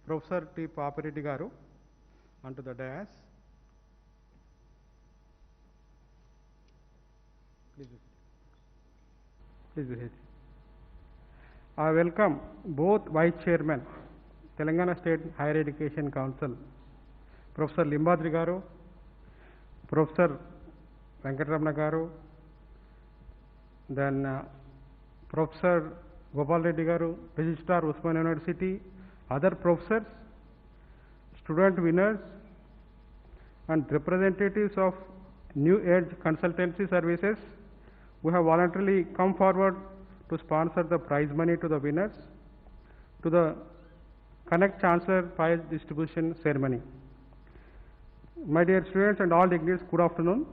Professor T. Papireddy Garu onto the dais. Please visit. I welcome both Vice Chairman, Telangana State Higher Education Council, Professor Limbadri Garu, Professor Venkatramana Garu, then Professor Gopal Reddy Garu, Registrar Usman University, other professors, student winners, and representatives of New Age Consultancy Services who have voluntarily come forward to sponsor the prize money to the winners, to the Connect Chancellor Prize Distribution Ceremony. My dear students and all dignitaries, good afternoon.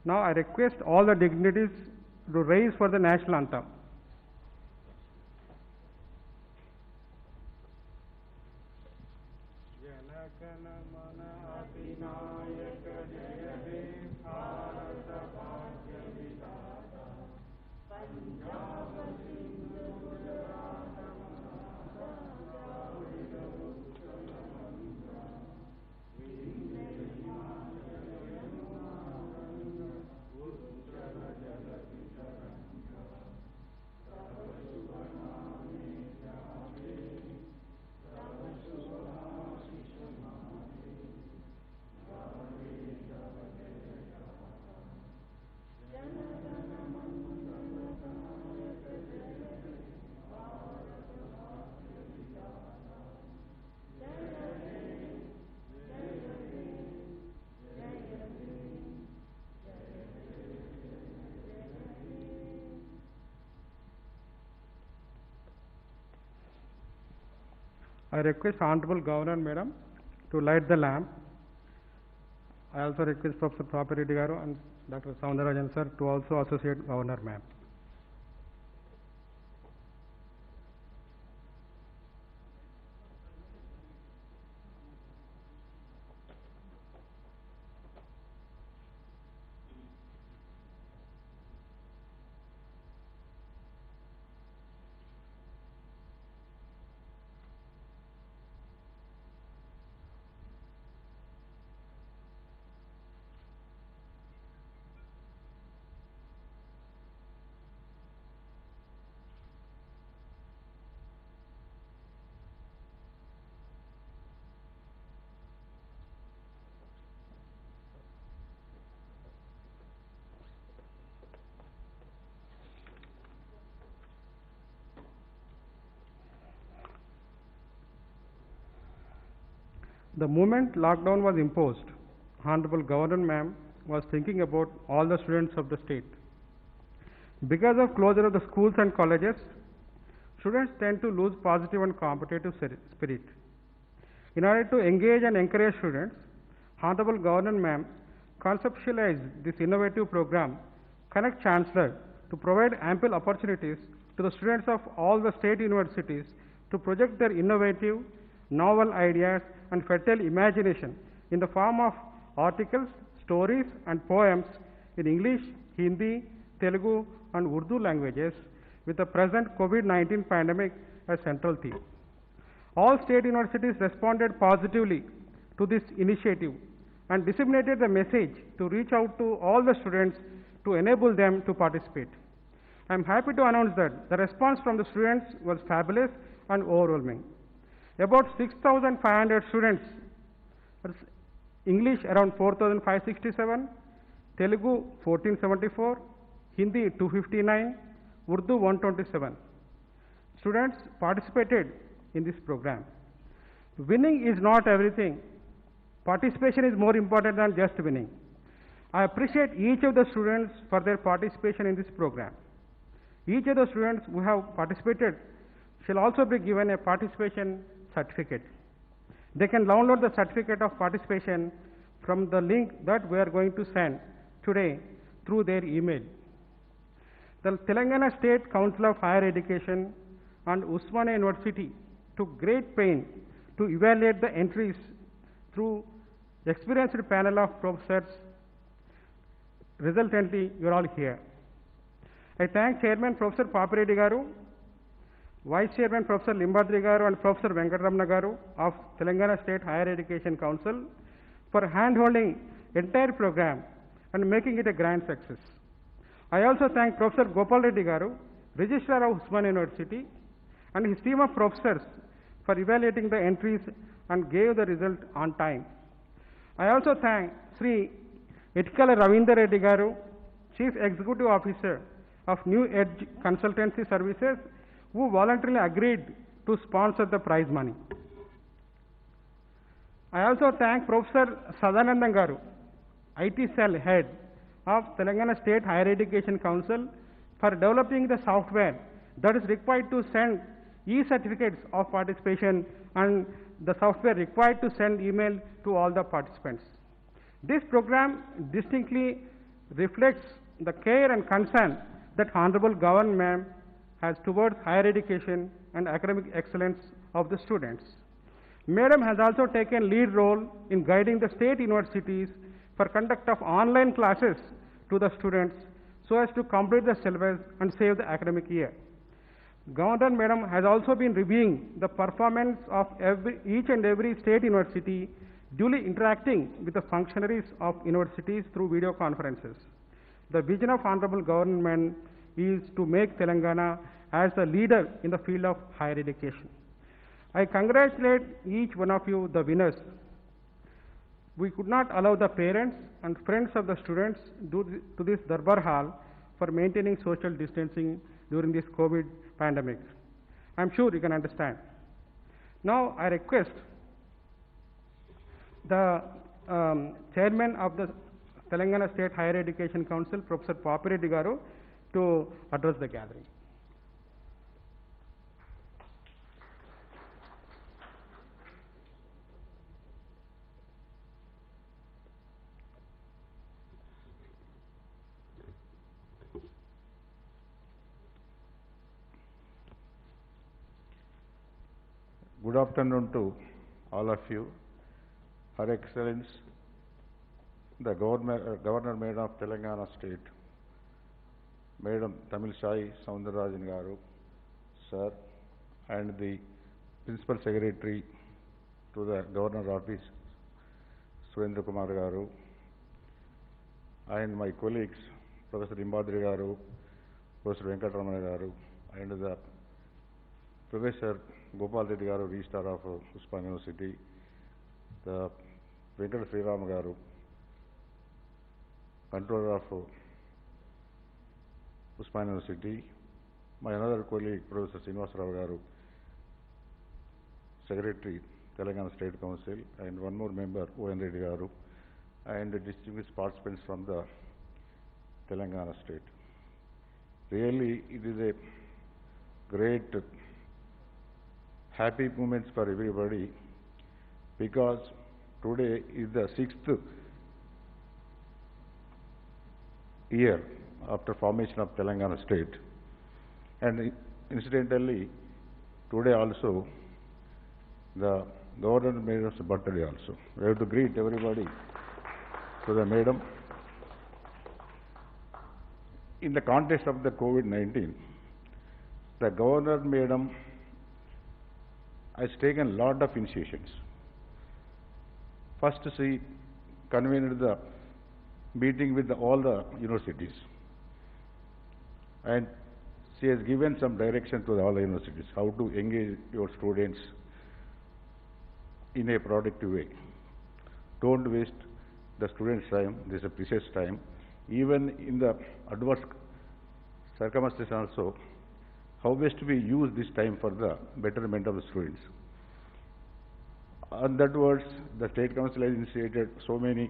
Now I request all the dignitaries to rise for the national anthem. I request Honorable Governor Madam to light the lamp. I also request Professor Papireddy Garu and Dr. Soundarajan sir to also associate Governor Ma'am. The moment lockdown was imposed, Honorable Governor Ma'am was thinking about all the students of the state. Because of closure of the schools and colleges, students tend to lose positive and competitive spirit. In order to engage and encourage students, Honorable Governor Ma'am conceptualized this innovative program, Connect Chancellor, to provide ample opportunities to the students of all the state universities to project their innovative, novel ideas and fertile imagination in the form of articles, stories and poems in English, Hindi, Telugu and Urdu languages with the present COVID-19 pandemic as central theme. All state universities responded positively to this initiative and disseminated the message to reach out to all the students to enable them to participate. I am happy to announce that the response from the students was fabulous and overwhelming. About 6,500 students, that's English around 4,567, Telugu 1474, Hindi 259, Urdu 127. Students participated in this program. Winning is not everything. Participation is more important than just winning. I appreciate each of the students for their participation in this program. Each of the students who have participated shall also be given a participation certificate. They can download the certificate of participation from the link that we are going to send today through their email. The Telangana State Council of Higher Education and Usmania University took great pain to evaluate the entries through experienced panel of professors. Resultantly, you are all here. I thank Chairman Professor Papireddy Garu, Vice Chairman Professor Limbadri Garu and Professor Venkatraman Garu of Telangana State Higher Education Council for hand-holding entire program and making it a grand success. I also thank Professor Gopal Reddy Garu, Registrar of Usmania University, and his team of professors for evaluating the entries and gave the result on time. I also thank Sri Itkala Ravinder Reddy Garu, Chief Executive Officer of New Edge Consultancy Services, who voluntarily agreed to sponsor the prize money. I also thank Professor Sadanandan Garu, IT Cell Head of Telangana State Higher Education Council, for developing the software that is required to send e-certificates of participation and the software required to send email to all the participants. This program distinctly reflects the care and concern that Honorable Governor Ma'am has towards higher education and academic excellence of the students. Madam has also taken lead role in guiding the state universities for conduct of online classes to the students so as to complete the syllabus and save the academic year. Governor Madam has also been reviewing the performance of each and every state university, duly interacting with the functionaries of universities through video conferences. The vision of Honorable Government is to make Telangana as a leader in the field of higher education. I congratulate each one of you, the winners. We could not allow the parents and friends of the students to this Darbar Hall for maintaining social distancing during this COVID pandemic. I'm sure you can understand. Now I request the Chairman of the Telangana State Higher Education Council, Professor Papireddy Garu, to address the gathering. Good afternoon to all of you. Her Excellence, the Governor Madam of Telangana State, Madam Tamil Sai Soundararajan Garu, Sir, and the Principal Secretary to the Governor Office, Surendra Kumar Garu, and my colleagues, Professor Limbadri Garu, Professor Venkatraman Garu, and the Professor Gopal Reddy Garu, Registrar of Usmania University, the Venkata Sriram Garu, Controller of Usmania University, my another colleague, Professor Srinivas Rao Garu, Secretary, Telangana State Council, and one more member, O.N. Reddy Garu, and the distinguished participants from the Telangana State. Really, it is a great happy moments for everybody, because today is the 6th year after formation of Telangana State, and incidentally today also the Governor Madam's birthday also. We have to greet everybody to the Madam. In the context of the COVID-19, the Governor Madam has taken a lot of initiations. First, she convened the meeting with all the universities, and she has given some direction to all the universities, how to engage your students in a productive way. Don't waste the students' time, this is a precious time. Even in the adverse circumstances also, how best we use this time for the betterment of the students. On that words, the State Council has initiated so many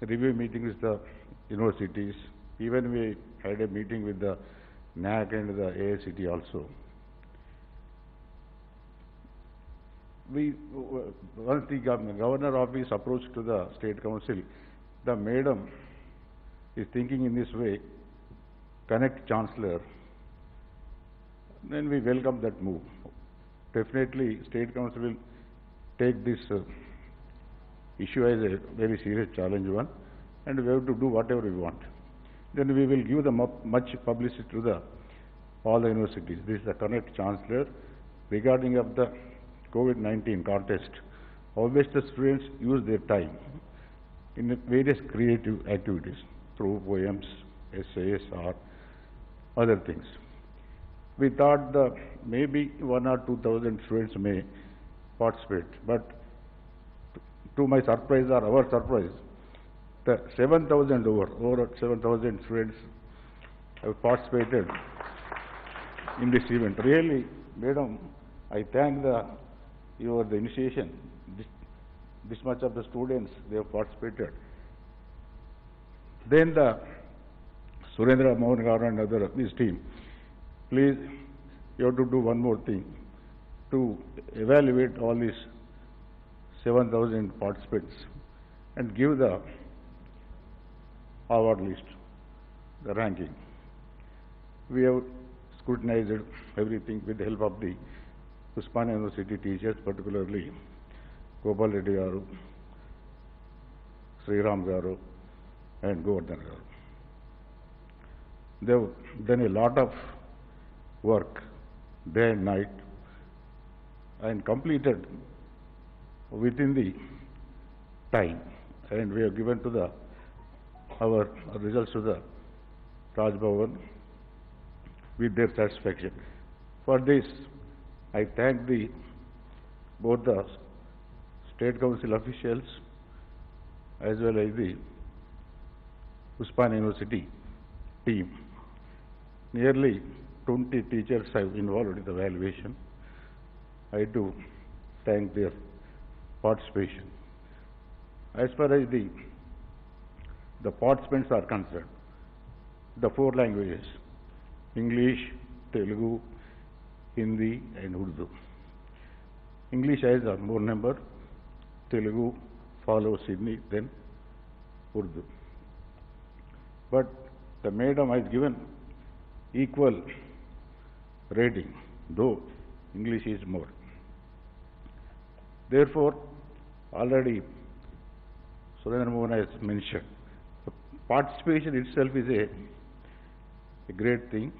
review meetings with the universities. Even we had a meeting with the NAC and the AICT also. Once the governor office approached to the State Council, the madam is thinking in this way, connect Chancellor, then we welcome that move. Definitely, State Council will take this issue as a very serious challenge one, and we have to do whatever we want. Then we will give them much publicity to all the universities. This is the Connect Chancellor regarding of the COVID-19 contest. How best the students use their time in various creative activities through poems, essays, or other things. We thought that maybe 1,000 or 2,000 students may participate, but to my surprise or our surprise, the 7,000 over 7,000 students have participated in this event. Really, madam, I thank the initiation. This much of the students they have participated. Then the Surendra Mohan Garu and other his team, please, you have to do one more thing to evaluate all these 7,000 participants and give the award list, the ranking. We have scrutinized everything with the help of the Uspania University teachers, particularly Gopal Reddy Garu, Sriram Garu, and Govardhan Garu. They have done a lot of work day and night and completed within the time, and we have given to our results to the Raj Bhavan with their satisfaction. For this, I thank both the State Council officials as well as the Uspania University team. Nearly 20 teachers have involved in the evaluation. I do thank their participation. As far as the participants are concerned, the 4 languages, English, Telugu, Hindi and Urdu. English has a more number, Telugu follows Sydney, then Urdu. But the madam has given equal rating, though English is more. Therefore, already Surendra Mohan has mentioned, the participation itself is a great thing.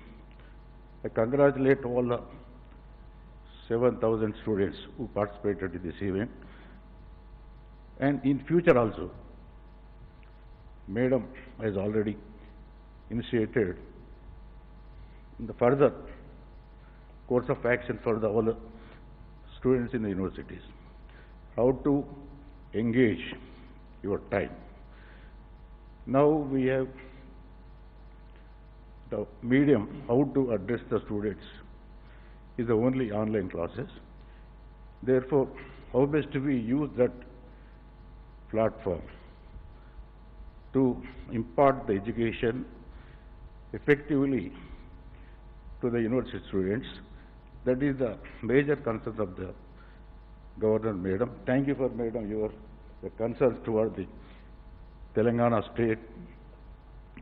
I congratulate all the 7,000 students who participated in this event. And in future also, madam has already initiated the further course of action for all the students in the universities. How to engage your time. Now we have the medium how to address the students is the only online classes. Therefore, how best we use that platform to impart the education effectively to the university students. That is the major concern of the Governor Madam. Thank you for Madam your concerns toward the Telangana state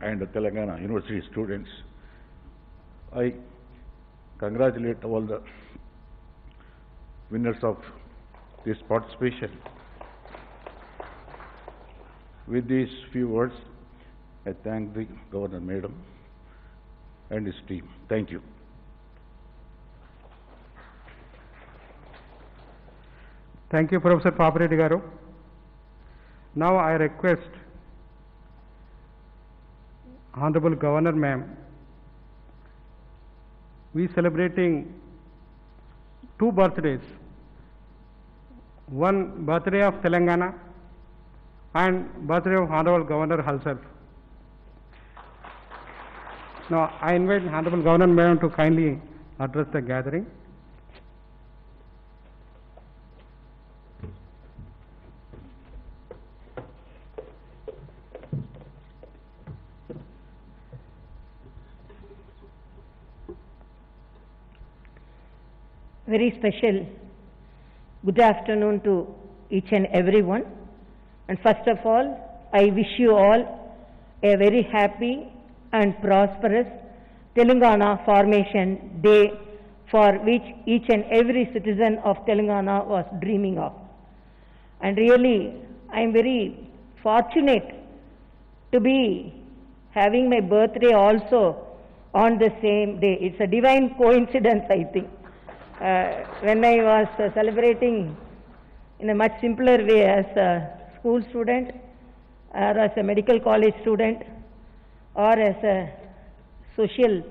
and the Telangana university students. I congratulate all the winners of this participation. With these few words, I thank the Governor Madam and his team. Thank you. Thank you, Professor Papireddy Garu. Now I request Honorable Governor Ma'am we celebrating two birthdays. One birthday of Telangana and birthday of Honorable Governor herself. Now, I invite Honorable Governor Madam to kindly address the gathering. Very special good afternoon to each and everyone. And first of all, I wish you all a very happy and prosperous Telangana Formation Day, for which each and every citizen of Telangana was dreaming of. And really, I am very fortunate to be having my birthday also on the same day. It's a divine coincidence, I think. When I was celebrating in a much simpler way as a school student, or as a medical college student, or as a social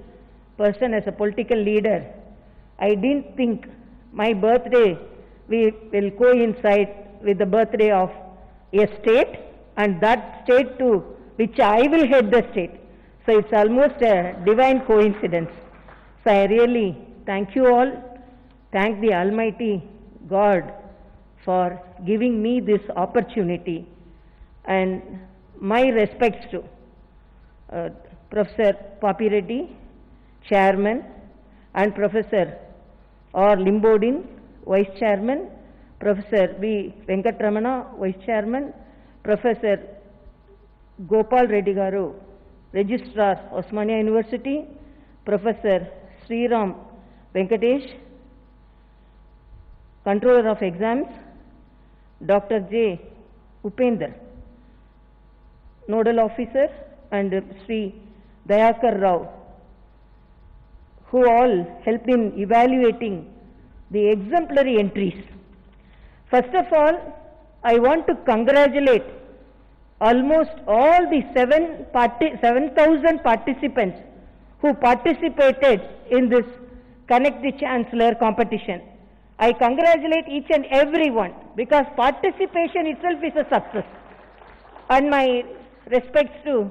person, as a political leader, I didn't think my birthday will coincide with the birthday of a state, and that state to which I will head the state. So it's almost a divine coincidence. So I really thank you all. Thank the Almighty God for giving me this opportunity, and my respects to Professor Papi Reddy, Chairman, and Professor R. Limbodin, Vice Chairman, Professor V. Venkatramana, Vice Chairman, Professor Gopal Reddy Garu, Registrar, Osmania University, Professor Sriram Venkatesh, Controller of Exams, Dr. J. Upender, Nodal Officer, and Sri Dayakar Rao, who all helped in evaluating the exemplary entries. First of all, I want to congratulate almost all the 7,000 participants who participated in this Connect the Chancellor competition. I congratulate each and every one, because participation itself is a success. And my respects to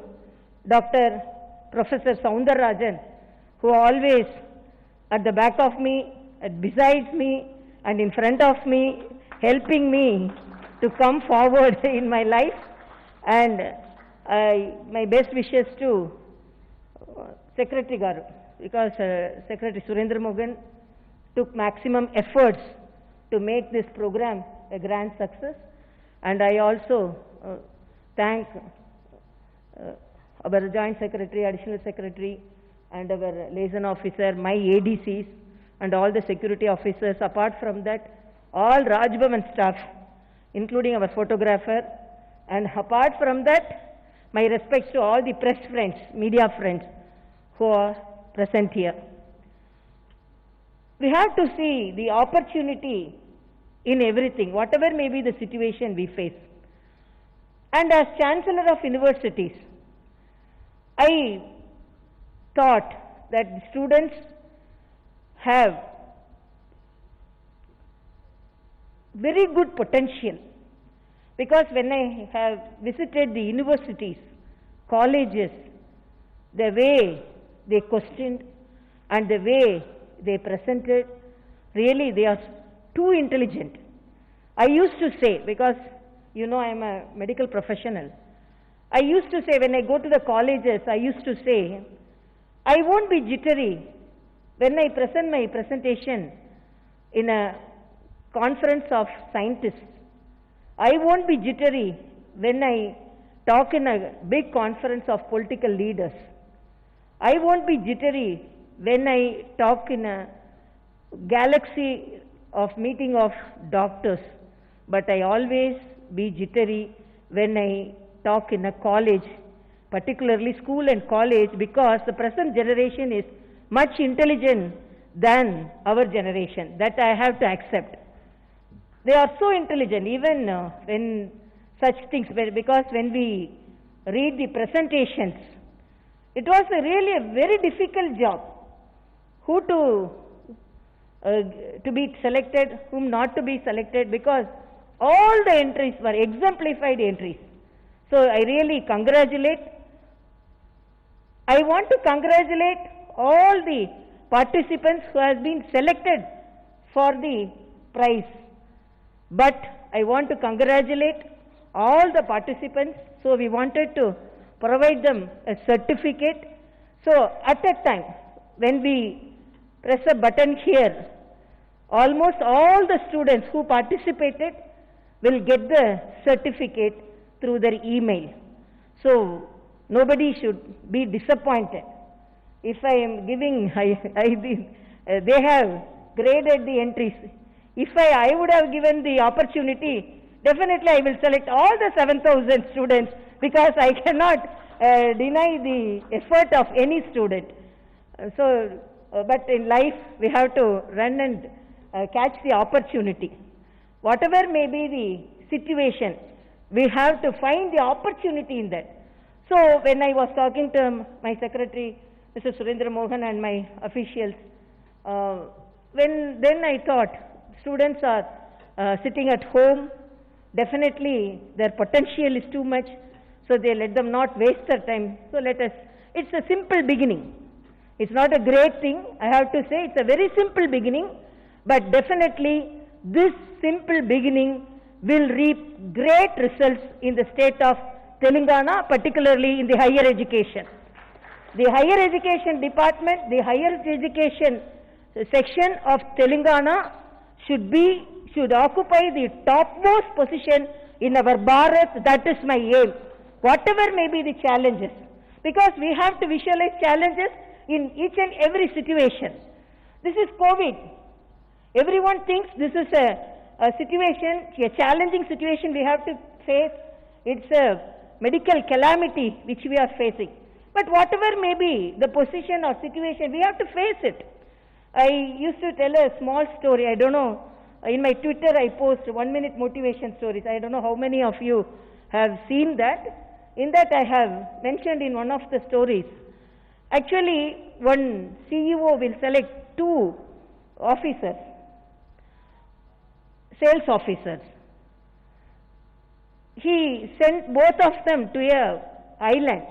Dr. Professor Soundararajan, who always at the back of me, besides me, and in front of me, helping me to come forward in my life. And my best wishes to Secretary Garu, because Secretary Surendra Mogan took maximum efforts to make this program a grand success. And I also thank our Joint Secretary, Additional Secretary, and our liaison officer, my ADCs, and all the security officers. Apart from that, all Raj Bhavan staff, including our photographer. And apart from that, my respects to all the press friends, media friends who are present here. We have to see the opportunity in everything, whatever may be the situation we face. And as Chancellor of Universities, I thought that students have very good potential, because when I have visited the universities, colleges, the way they questioned and the way they presented, really they are too intelligent. I used to say, because you know I am a medical professional, I used to say when I go to the colleges, I used to say, I won't be jittery when I present my presentation in a conference of scientists. I won't be jittery when I talk in a big conference of political leaders. I won't be jittery when I talk in a galaxy of meeting of doctors. But I always be jittery when I talk in a college, particularly school and college, because the present generation is much intelligent than our generation. That I have to accept. They are so intelligent, even when such things, because when we read the presentations, it was really a very difficult job. who to be selected, whom not to be selected, because all the entries were exemplified entries. So I really I want to congratulate all the participants who has been selected for the prize. But I want to congratulate all the participants, so we wanted to provide them a certificate. So at that time, when we press a button here, almost all the students who participated will get the certificate through their email. So nobody should be disappointed. If I am giving, they have graded the entries. If I would have given the opportunity, definitely I will select all the 7,000 students, because I cannot deny the effort of any student. But in life we have to run and catch the opportunity. Whatever may be the situation, we have to find the opportunity in that. So when I was talking to my secretary, Mr. Surendra Mohan, and my officials, then I thought, students are sitting at home, definitely their potential is too much, so they let them not waste their time. So it's a simple beginning. It's not a great thing, I have to say, it's a very simple beginning, but definitely this simple beginning will reap great results in the state of Telangana, particularly in the higher education. The higher education department, the higher education section of Telangana should occupy the topmost position in our Bharat. That is my aim. Whatever may be the challenges, because we have to visualize challenges in each and every situation. This is COVID. Everyone thinks this is a situation, a challenging situation we have to face. It's a medical calamity which we are facing. But whatever may be the position or situation, we have to face it. I used to tell a small story. I don't know, in my Twitter I post 1-minute motivation stories. I don't know how many of you have seen that. In that I have mentioned in one of the stories, actually one CEO will select 2 officers, sales officers. He sent both of them to an island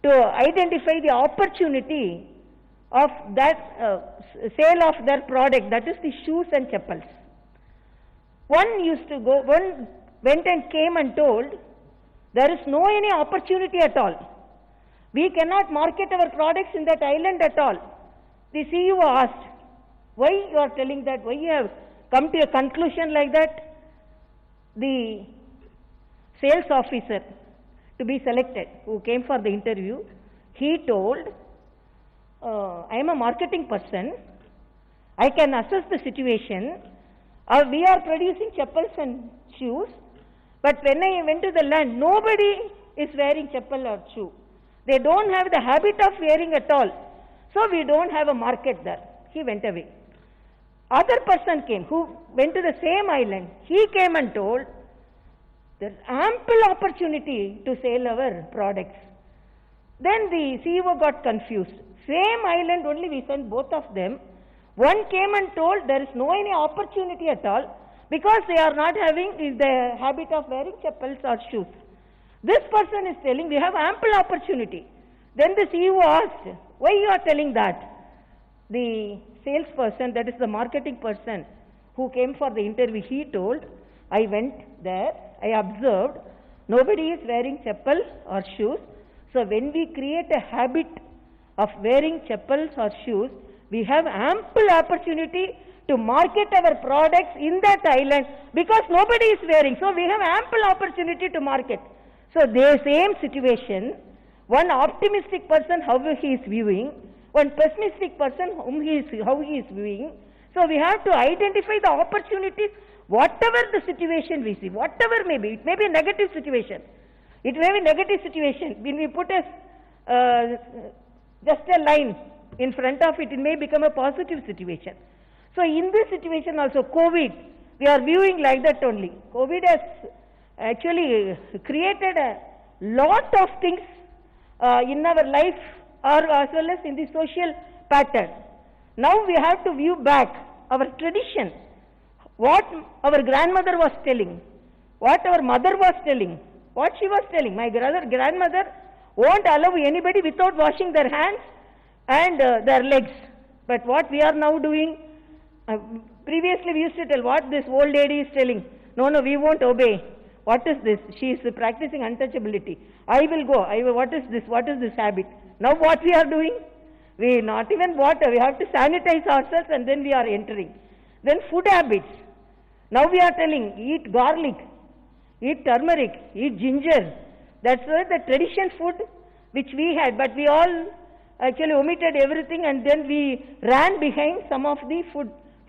to identify the opportunity of that sale of their product, that is the shoes and chappals. One went and came and told, there is no any opportunity at all. We cannot market our products in that island at all. The CEO asked, why you are telling that? Why you have come to a conclusion like that? The sales officer to be selected, who came for the interview, he told, I am a marketing person, I can assess the situation, we are producing chappals and shoes, but when I went to the land, nobody is wearing chappal or shoe. They don't have the habit of wearing at all, so we don't have a market there. He went away. Other person came, who went to the same island, he came and told, there is ample opportunity to sell our products. Then the CEO got confused. Same island only, we sent both of them. One came and told there is no any opportunity at all, because they are not having the habit of wearing chappals or shoes. This person is telling we have ample opportunity. Then the CEO asked, why you are telling that? The salesperson, that is the marketing person who came for the interview, he told, I went there, I observed, nobody is wearing chappal or shoes. So when we create a habit of wearing chappals or shoes, we have ample opportunity to market our products in that island, because nobody is wearing. So we have ample opportunity to market. So the same situation, one optimistic person how he is viewing, one pessimistic person how he is viewing. So we have to identify the opportunities, whatever the situation we see, whatever may be. It may be a negative situation. It may be a negative situation. When we put just a line in front of it, it may become a positive situation. So in this situation also, COVID, we are viewing like that only. COVID has actually created a lot of things in our life, or as well as in the social pattern. Now we have to view back our tradition, what our grandmother was telling, what our mother was telling, what she was telling. My grandmother won't allow anybody without washing their hands and their legs. But what we are now doing, previously we used to tell what this old lady is telling. No, we won't obey. What is this? She is practicing untouchability. I will go. What is this? What is this habit? Now what we are doing? We not even water. We have to sanitize ourselves and then we are entering. Then food habits. Now we are telling, eat garlic, eat turmeric, eat ginger. That's why the tradition food which we had, but we all actually omitted everything and then we ran behind some of the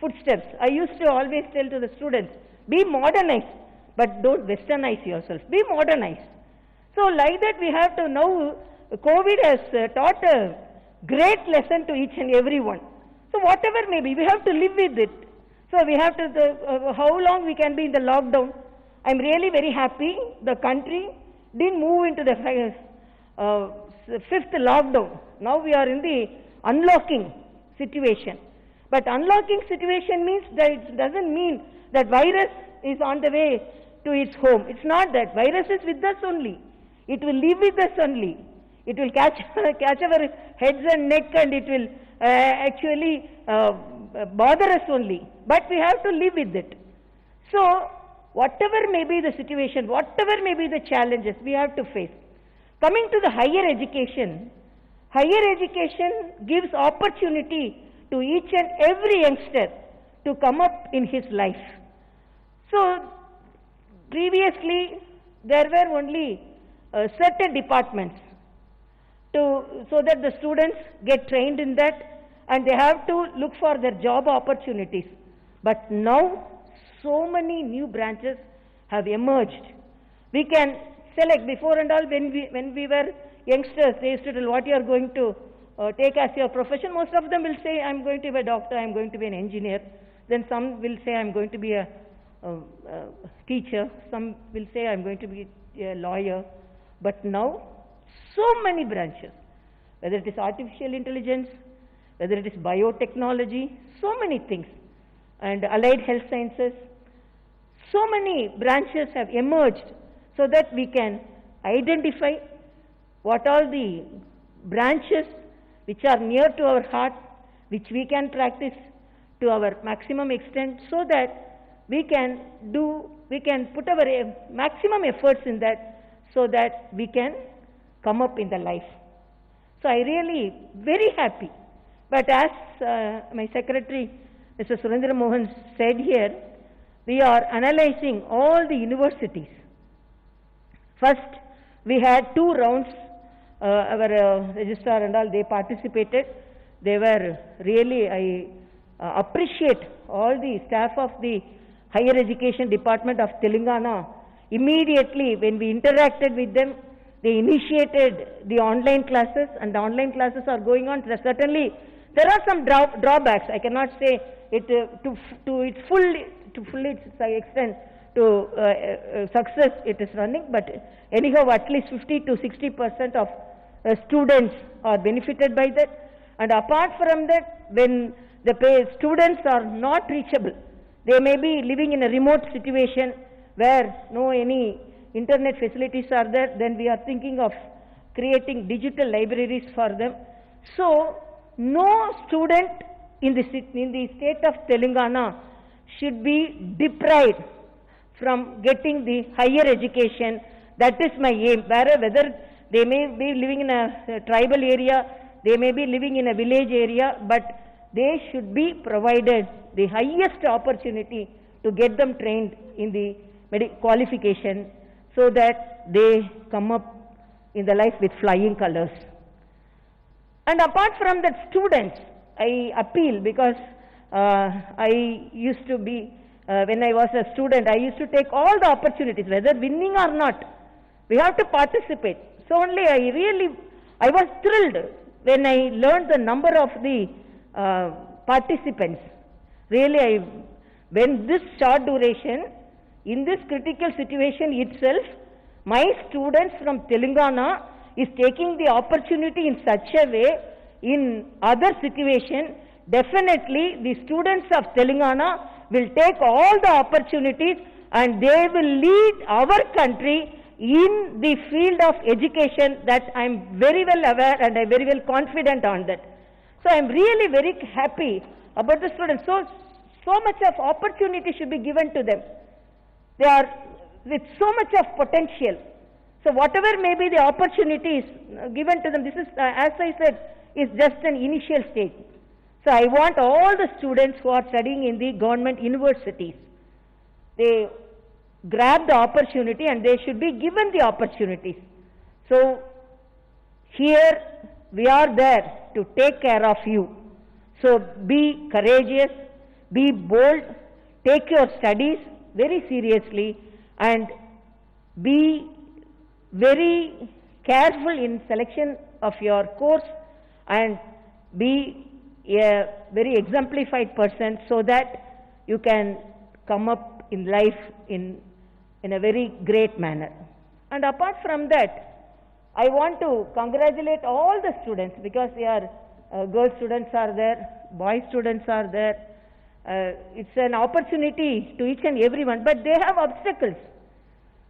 footsteps. I used to always tell to the students, be modernized, but don't westernize yourself. Be modernized. So like that we have to now, COVID has taught a great lesson to each and every one. So whatever may be, we have to live with it. So we have to, how long we can be in the lockdown. I'm really very happy the country didn't move into the fifth lockdown. Now we are in the unlocking situation. But unlocking situation means that it doesn't mean that virus is on the way to its home. It's not that. Virus is with us only. It will live with us only. It will catch our heads and neck and it will actually bother us only. But we have to live with it. So, whatever may be the situation, whatever may be the challenges, we have to face. Coming to the higher education gives opportunity to each and every youngster to come up in his life. So, previously there were only certain departments so that the students get trained in that and they have to look for their job opportunities. But now so many new branches have emerged. We can select before and all when we were youngsters, they used to tell what you are going to take as your profession. Most of them will say, I am going to be a doctor, I am going to be an engineer. Then some will say, I am going to be a teacher. Some will say, I am going to be a lawyer. But now, so many branches, whether it is artificial intelligence, whether it is biotechnology, so many things, and allied health sciences, so many branches have emerged so that we can identify what are the branches which are near to our heart, which we can practice to our maximum extent so that we can put our maximum efforts in that so that we can come up in the life. So I really very happy. But as my secretary, Mr. Surendra Mohan said here, we are analyzing all the universities. First, we had 2 rounds. Our registrar and all, they participated. They were really, I appreciate all the staff of the Higher Education Department of Telangana. Immediately, when we interacted with them, they initiated the online classes, and the online classes are going on. Certainly, there are some drawbacks. I cannot say it to its full extent to success it is running, but anyhow, at least 50 to 60% of students are benefited by that. And apart from that, when the students are not reachable, they may be living in a remote situation where no any internet facilities are there, then we are thinking of creating digital libraries for them. So, no student in the state of Telangana should be deprived from getting the higher education. That is my aim. Whether they may be living in a tribal area, they may be living in a village area, but they should be provided the highest opportunity to get them trained in the qualification so that they come up in the life with flying colors. And apart from that, students, I appeal because I used to be, when I was a student, I used to take all the opportunities, whether winning or not, we have to participate. So only I was thrilled when I learned the number of the participants. Really, when this short duration, in this critical situation itself, my students from Telangana is taking the opportunity in such a way, in other situation, definitely the students of Telangana will take all the opportunities and they will lead our country in the field of education. That I am very well aware and I am very well confident on that. So I am really very happy about the students. So much of opportunity should be given to them. They are with so much of potential. So whatever may be the opportunities given to them, this is, as I said, is just an initial stage. So I want all the students who are studying in the government universities, they grab the opportunity and they should be given the opportunities. So here we are there to take care of you. So be courageous, be bold, take your studies very seriously and be very careful in selection of your course and be a very exemplified person so that you can come up in life in a very great manner. And apart from that, I want to congratulate all the students because they are girl students are there, boy students are there. It's an opportunity to each and everyone, but they have obstacles.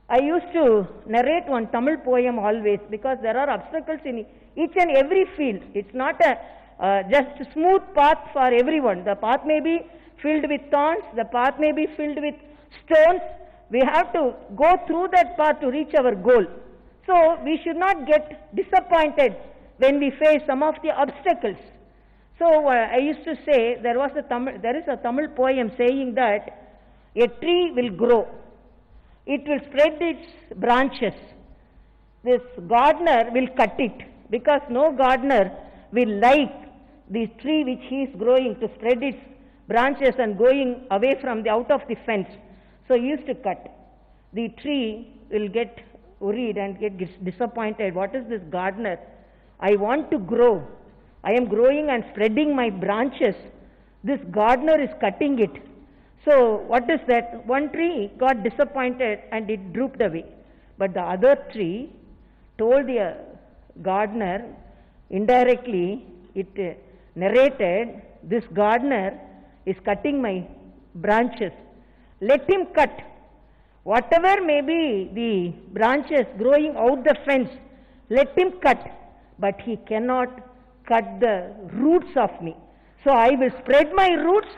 I used to narrate one Tamil poem always because there are obstacles in each and every field. It's not a just smooth path for everyone. The path may be filled with thorns, the path may be filled with stones. We have to go through that path to reach our goal. So we should not get disappointed when we face some of the obstacles. So I used to say, there is a Tamil poem saying that a tree will grow. It will spread its branches. This gardener will cut it because no gardener will like the tree which he is growing to spread its branches and going away from the out of the fence. So he used to cut. The tree will get worried and get disappointed. What is this gardener? I want to grow. I am growing and spreading my branches. This gardener is cutting it. So what is that? One tree got disappointed and it drooped away. But the other tree told the gardener, indirectly it narrated, this gardener is cutting my branches. Let him cut. Whatever may be the branches growing out the fence, let him cut. But he cannot cut the roots of me. So I will spread my roots.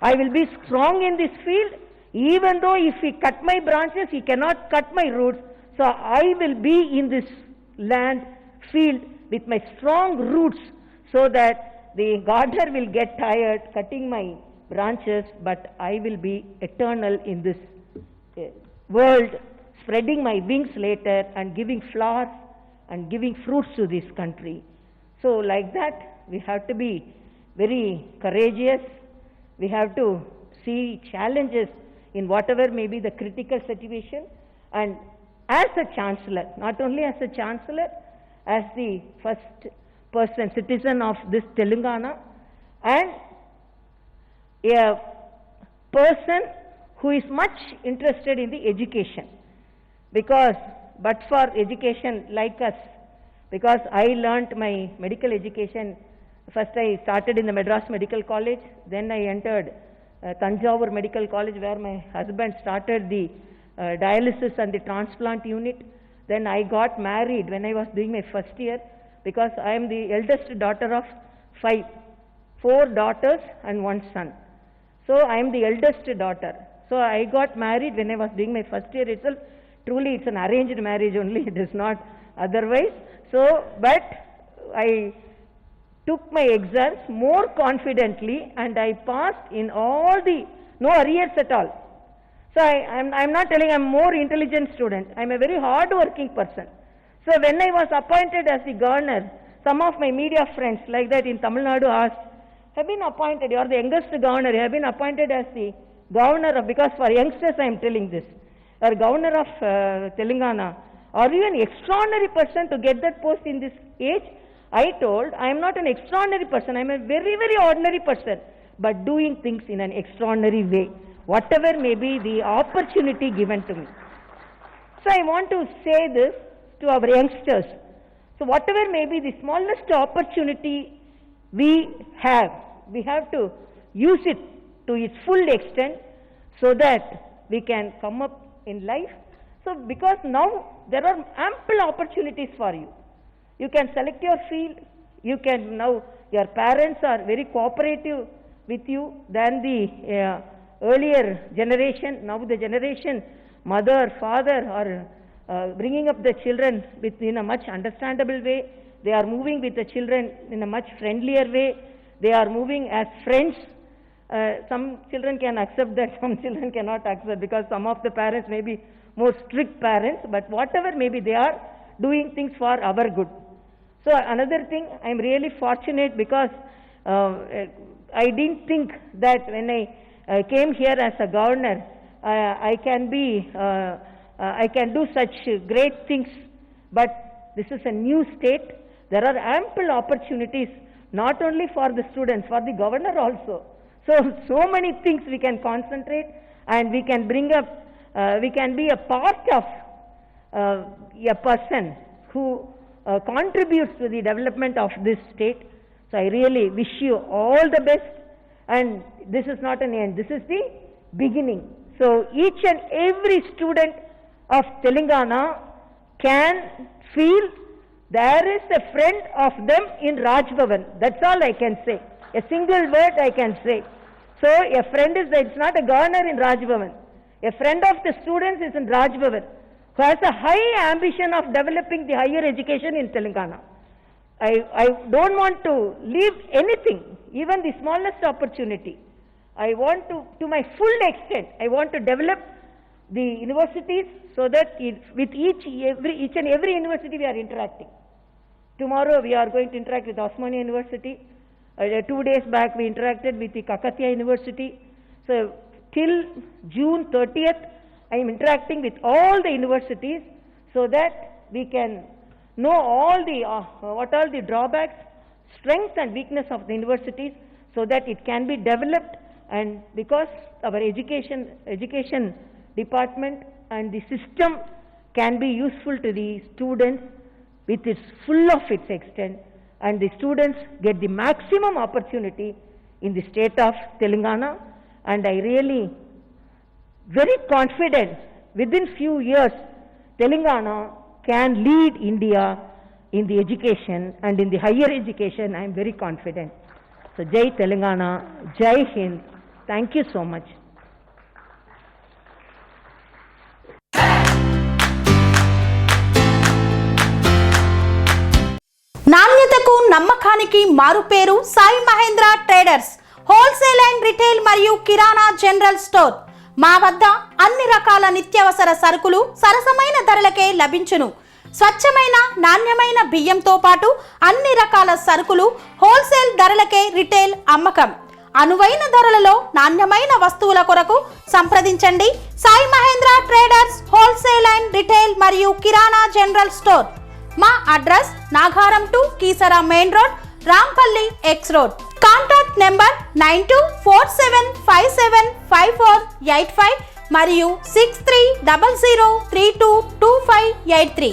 I will be strong in this field. Even though if he cut my branches, he cannot cut my roots. So I will be in this land, field with my strong roots so that the gardener will get tired cutting my branches, but I will be eternal in this world, spreading my wings later and giving flowers and giving fruits to this country. So like that, we have to be very courageous. We have to see challenges in whatever may be the critical situation. And as a chancellor, not only as a chancellor, as the first person, citizen of this Telangana, and a person who is much interested in the education. But for education like us, because I learnt my medical education, first I started in the Madras Medical College, then I entered Tanjavur Medical College where my husband started the dialysis and the transplant unit. Then I got married when I was doing my first year because I am the eldest daughter of 5, 4 daughters and 1 son. So I am the eldest daughter. So I got married when I was doing my first year itself. Truly it's an arranged marriage only, it is not otherwise. So, but I took my exams more confidently and I passed in all no arrears at all. So I'm not telling I'm more intelligent student. I'm a very hard working person. So when I was appointed as the governor, some of my media friends like that in Tamil Nadu asked, have been appointed, you are the youngest governor, you have been appointed as the governor of, because for youngsters I am telling this, or governor of Telangana, are you an extraordinary person to get that post in this age? I told, I am not an extraordinary person, I am a very, very ordinary person, but doing things in an extraordinary way, whatever may be the opportunity given to me. So I want to say this to our youngsters. So whatever may be the smallest opportunity we have, We have to use it to its full extent so that we can come up in life. So because now there are ample opportunities for you. You can select your field, you can now, your parents are very cooperative with you than the earlier generation. Now the generation, mother, father are bringing up the children in a much understandable way. They are moving with the children in a much friendlier way. They are moving as friends. Some children can accept that, some children cannot accept, because some of the parents may be more strict parents, but whatever maybe they are doing things for our good. So another thing, I am really fortunate because I didn't think that when I came here as a governor, I can do such great things. But this is a new state. There are ample opportunities, not only for the students, for the governor also. So many things we can concentrate, and we can bring up, we can be a part of a person who contributes to the development of this state. So I really wish you all the best, and this is not an end, this is the beginning. So each and every student of Telangana can feel there is a friend of them in Raj Bhavan. That's all I can say. A single word I can say. So a friend is, it's not a governor in Raj Bhavan. A friend of the students is in Raj Bhavan, who has a high ambition of developing the higher education in Telangana. I don't want to leave anything, even the smallest opportunity. I want to my full extent, I want to develop the universities so that with each and every university we are interacting. Tomorrow we are going to interact with Osmania University. 2 days back we interacted with the Kakatiya University. So till June 30th, I am interacting with all the universities so that we can know all the what are the drawbacks, strengths and weakness of the universities, so that it can be developed. And because our education department and the system can be useful to the students with its full of its extent, and the students get the maximum opportunity in the state of Telangana. And I really very confident within few years Telangana can lead India in the education and in the higher education. I am very confident. So Jai Telangana, Jai Hind. Thank you so much. నాణ్యతకు నమ్మకానికి మారుపేరు Sai Mahendra traders wholesale and retail మరియు కిరాణా general store. మా వద్ద అన్ని రకాల నిత్యావసర సరుకులు సరసమైన ధరలకే లభించును. స్వచ్ఛమైన నాణ్యమైన బియ్యంతో పాటు అన్ని రకాల సరుకులు హోల్సేల్ ధరలకే రిటైల్ అమ్మకం. అనువైన ధరలలో నాణ్యమైన వస్తువుల కొరకు సంప్రదించండి Sai Mahendra traders wholesale and retail మరియు కిరాణా జనరల్ స్టోర్. మా address Nagaram to Keesara main road, Rampally X road. Contact number 9247575485 మరియు 6300322583.